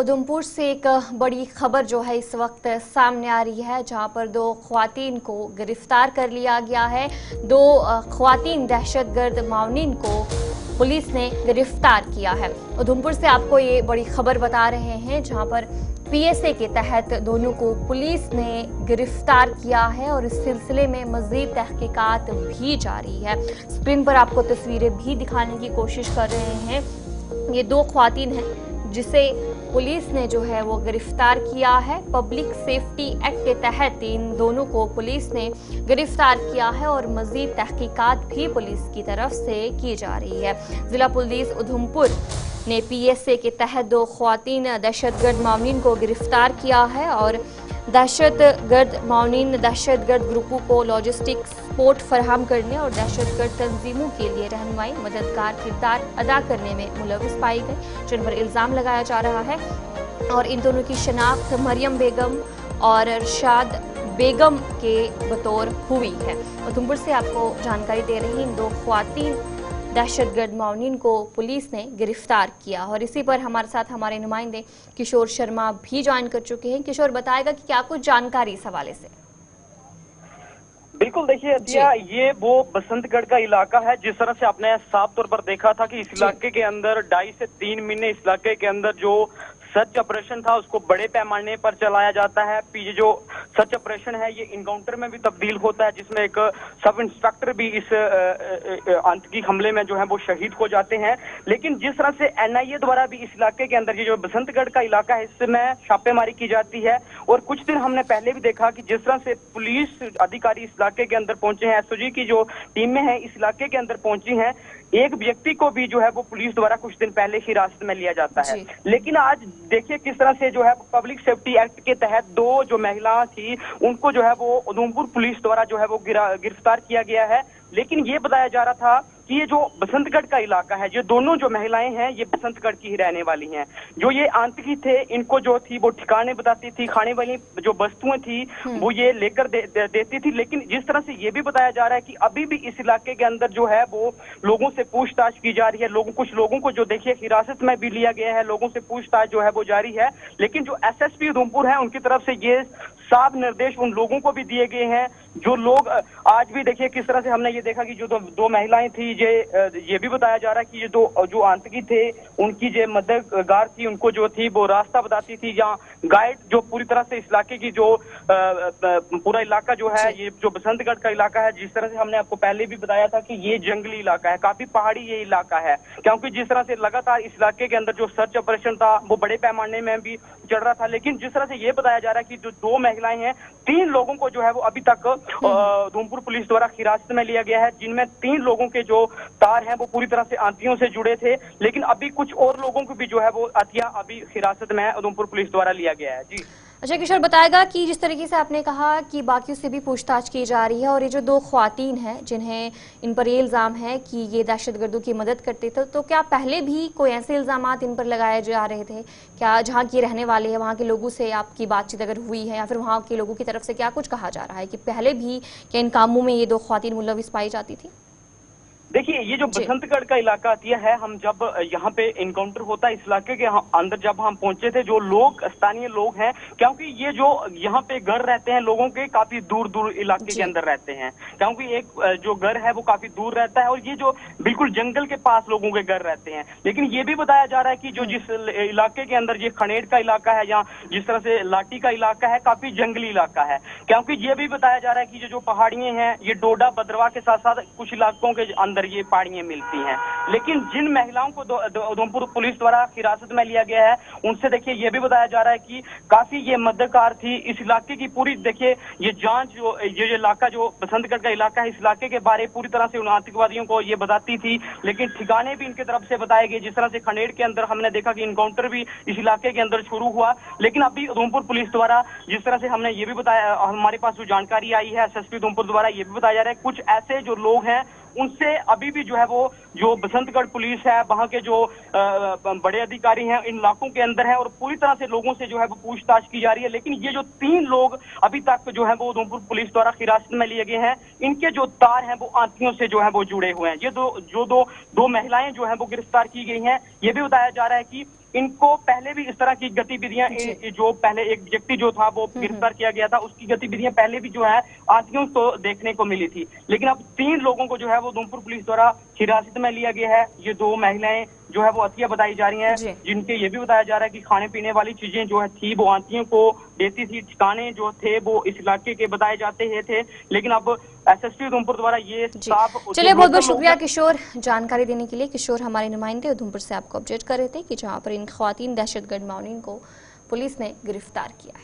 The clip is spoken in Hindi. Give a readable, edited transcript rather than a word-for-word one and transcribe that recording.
उधमपुर से एक बड़ी खबर जो है इस वक्त सामने आ रही है, जहां पर दो ख्वातीन को गिरफ्तार कर लिया गया है। दो ख्वातीन दहशतगर्द माउनिन को पुलिस ने गिरफ्तार किया है। उधमपुर से आपको ये बड़ी खबर बता रहे हैं, जहां पर पीएसए के तहत दोनों को पुलिस ने गिरफ्तार किया है और इस सिलसिले में मजीद तहकीकात भी जारी है। स्क्रीन पर आपको तस्वीरें भी दिखाने की कोशिश कर रहे हैं। ये दो ख्वातीन हैं जिसे पुलिस ने जो है वो गिरफ्तार किया है। पब्लिक सेफ्टी एक्ट के तहत इन दोनों को पुलिस ने गिरफ्तार किया है और मजीद तहकीकात भी पुलिस की तरफ से की जा रही है। जिला पुलिस उधमपुर ने पीएसए के तहत दो ख्वातीन दहशतगर्द माउनिन को गिरफ्तार किया है और दहशतगर्द माउनिन दहशतगर्द ग्रुपों को लॉजिस्टिक सपोर्ट फराहम करने और दहशतगर्द तंजीमों के लिए रहनुमाई मददगार किरदार अदा करने में मुलविस पाई गई, जिन पर इल्ज़ाम लगाया जा रहा है। और इन दोनों की शनाख्त मरियम बेगम और अरशाद बेगम के बतौर हुई है। उधमपुर से आपको जानकारी दे रही इन दो ख्वातीन दहशतगर्द माउनिन को पुलिस ने गिरफ्तार किया। और इसी पर हमारे साथ हमारे नुमाइंदे किशोर शर्मा भी ज्वाइन कर चुके हैं। किशोर, बताएगा कि क्या कुछ जानकारी इस हवाले से? बिल्कुल, देखिए अतिया, ये वो बसंतगढ़ का इलाका है। जिस तरह से आपने साफ तौर पर देखा था कि इस इलाके के अंदर 2.5 से 3 महीने इस इलाके के अंदर जो सर्च ऑपरेशन था उसको बड़े पैमाने पर चलाया जाता है। ये जो सर्च ऑपरेशन है ये इनकाउंटर में भी तब्दील होता है, जिसमें एक सब इंस्पेक्टर भी इस आतंकी हमले में जो है वो शहीद हो जाते हैं। लेकिन जिस तरह से एनआईए द्वारा भी इस इलाके के अंदर ये जो बसंतगढ़ का इलाका है इसमें छापेमारी की जाती है। और कुछ दिन हमने पहले भी देखा कि जिस तरह से पुलिस अधिकारी इस इलाके के अंदर पहुंचे हैं, एसओजी की जो टीमें हैं इस इलाके के अंदर पहुंची हैं, एक व्यक्ति को भी जो है वो पुलिस द्वारा कुछ दिन पहले हिरासत में लिया जाता है। लेकिन आज देखिए किस तरह से जो है पब्लिक सेफ्टी एक्ट के तहत दो जो महिला थी उनको जो है वो उधमपुर पुलिस द्वारा जो है वो गिरफ्तार किया गया है। लेकिन ये बताया जा रहा था कि ये जो बसंतगढ़ का इलाका है, ये दोनों जो महिलाएं हैं ये बसंतगढ़ की ही रहने वाली हैं। जो ये आतंकी थे इनको जो थी वो ठिकाने बताती थी, खाने वाली जो वस्तुएं थी वो ये लेकर देती थी। लेकिन जिस तरह से ये भी बताया जा रहा है कि अभी भी इस इलाके के अंदर जो है वो लोगों से पूछताछ की जा रही है। कुछ लोगों को जो देखिए हिरासत में भी लिया गया है, लोगों से पूछताछ जो है वो जारी है। लेकिन जो एसएसपी उधमपुर है उनकी तरफ से ये साफ निर्देश उन लोगों को भी दिए गए हैं जो लोग आज भी देखिए किस तरह से हमने ये देखा कि जो दो महिलाएं थी ये भी बताया जा रहा है कि ये जो आतंकी थे उनकी जो मददगार थी उनको जो थी वो रास्ता बताती थी, या गाइड जो पूरी तरह से इस इलाके की जो पूरा इलाका जो है ये जो बसंतगढ़ का इलाका है, जिस तरह से हमने आपको पहले भी बताया था कि ये जंगली इलाका है, काफी पहाड़ी ये इलाका है। क्योंकि जिस तरह से लगातार इस इलाके के अंदर जो सर्च ऑपरेशन था वो बड़े पैमाने में भी चल रहा था। लेकिन जिस तरह से ये बताया जा रहा है कि जो दो महिलाएं हैं, 3 लोगों को जो है वो अभी तक उधमपुर पुलिस द्वारा हिरासत में लिया गया है, जिनमें 3 लोगों के जो तार हैं वो पूरी तरह से आतंकियों से जुड़े थे। लेकिन अभी कुछ और लोगों को भी जो है वो अतिया अभी हिरासत में उधमपुर पुलिस द्वारा लिया गया है। जी अच्छा किशोर, बताएगा कि जिस तरीके से आपने कहा कि बाकियों से भी पूछताछ की जा रही है और ये जो दो ख्वातीन हैं जिन्हें इन पर ये इल्ज़ाम है कि ये दहशतगर्दों की मदद करते थे, तो क्या पहले भी कोई ऐसे इल्ज़ामात इन पर लगाए जा रहे थे? क्या जहाँ के रहने वाले हैं वहाँ के लोगों से आपकी बातचीत अगर हुई है या फिर वहाँ के लोगों की तरफ से क्या कुछ कहा जा रहा है कि पहले भी क्या इन कामों में ये दो ख्वातीन मुलविस पाई जाती थी? देखिए ये जो बसंतगढ़ का इलाका आती है, हम जब यहाँ पे इनकाउंटर होता है इस इलाके के अंदर जब हम पहुंचे थे, जो लोग स्थानीय लोग हैं, क्योंकि ये जो यहाँ पे घर रहते हैं लोगों के काफी दूर दूर इलाके के अंदर रहते हैं, क्योंकि एक जो घर है वो काफी दूर रहता है और ये जो बिल्कुल जंगल के पास लोगों के घर रहते हैं। लेकिन ये भी बताया जा रहा है कि जो जिस इलाके के अंदर ये खनेड़ का इलाका है या जिस तरह से लाठी का इलाका है, काफी जंगली इलाका है। क्योंकि ये भी बताया जा रहा है कि जो पहाड़ियां हैं ये डोडा बदरवा के साथ साथ कुछ इलाकों के अंदर ये पहाड़ियां मिलती हैं। लेकिन जिन महिलाओं को उधमपुर पुलिस द्वारा हिरासत में लिया गया है उनसे देखिए ये भी बताया जा रहा है कि काफी ये मददगार थी। इस इलाके की पूरी देखिए ये जांच जो ये इलाका जो बसंतगढ़ का इलाका है इस इलाके के बारे पूरी तरह से उन आतंकवादियों को ये बताती थी। लेकिन ठिकाने भी इनकी तरफ से बताए गए, जिस तरह से खनेड़ के अंदर हमने देखा कि इनकाउंटर भी इस इलाके के अंदर शुरू हुआ। लेकिन अभी उधमपुर पुलिस द्वारा जिस तरह से हमने ये भी बताया, हमारे पास जो जानकारी आई है एसएसपी उधमपुर द्वारा ये भी बताया जा रहा है कुछ ऐसे जो लोग हैं उनसे अभी भी जो है वो जो बसंतगढ़ पुलिस है वहां के जो बड़े अधिकारी हैं इन इलाकों के अंदर है और पूरी तरह से लोगों से जो है वो पूछताछ की जा रही है। लेकिन ये जो 3 लोग अभी तक जो है वो उधमपुर पुलिस द्वारा हिरासत में लिए गए हैं, इनके जो तार हैं वो आतंकियों से जो है वो जुड़े हुए हैं। ये दो महिलाएं जो है वो गिरफ्तार की गई हैं। ये भी बताया जा रहा है कि इनको पहले भी इस तरह की गतिविधियां, जो पहले एक व्यक्ति जो था वो गिरफ्तार किया गया था, उसकी गतिविधियां पहले भी जो है आदियों तो देखने को मिली थी। लेकिन अब 3 लोगों को जो है वो उधमपुर पुलिस द्वारा हिरासत में लिया गया है। ये 2 महिलाएं जो है वो हत्या बताई जा रही हैं, जिनके ये भी बताया जा रहा है कि खाने पीने वाली चीजें जो है थी वो आंटियों को देती थी। ठिकाने जो थे वो इस इलाके के बताए जाते थे। लेकिन अब एसएसपी उधमपुर द्वारा ये साफ। चलिए, बहुत बहुत शुक्रिया किशोर जानकारी देने के लिए। किशोर हमारे नुमाइंदे उधमपुर से आपको अपडेट कर रहे थे कि जहां पर इन खवातीन दहशतगर्द माउनिन को पुलिस ने गिरफ्तार किया है।